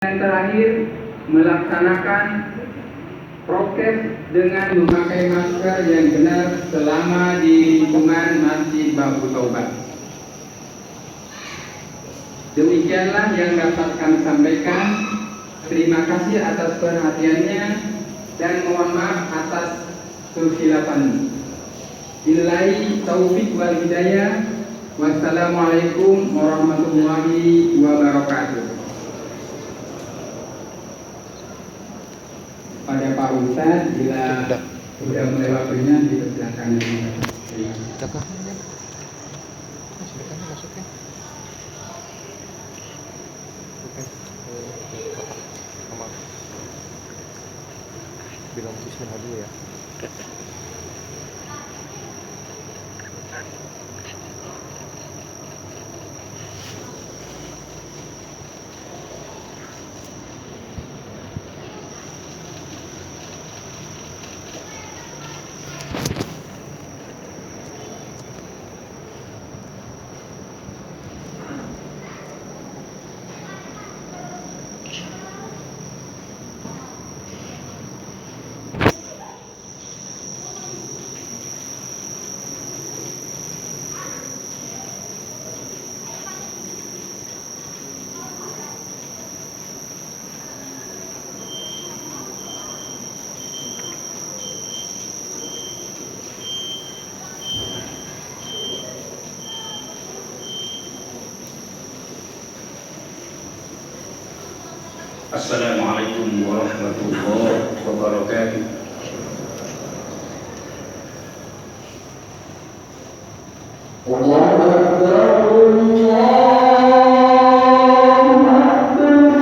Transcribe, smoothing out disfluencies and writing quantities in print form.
Yang terakhir, melaksanakan prokes dengan memakai masker yang benar selama di lingkungan Masjid Babu Taubat. Demikianlah yang dapat kami sampaikan. Terima kasih atas perhatiannya dan mohon maaf atas kekhilafan. Billahi taufik wal hidayah. Wassalamualaikum warahmatullahi wabarakatuh. Pada Pak Ustadz, bila sudah mulai waktunya dipersilakan. Bilang bismillah dulu ya. Assalamualaikum warahmatullahi wabarakatuh.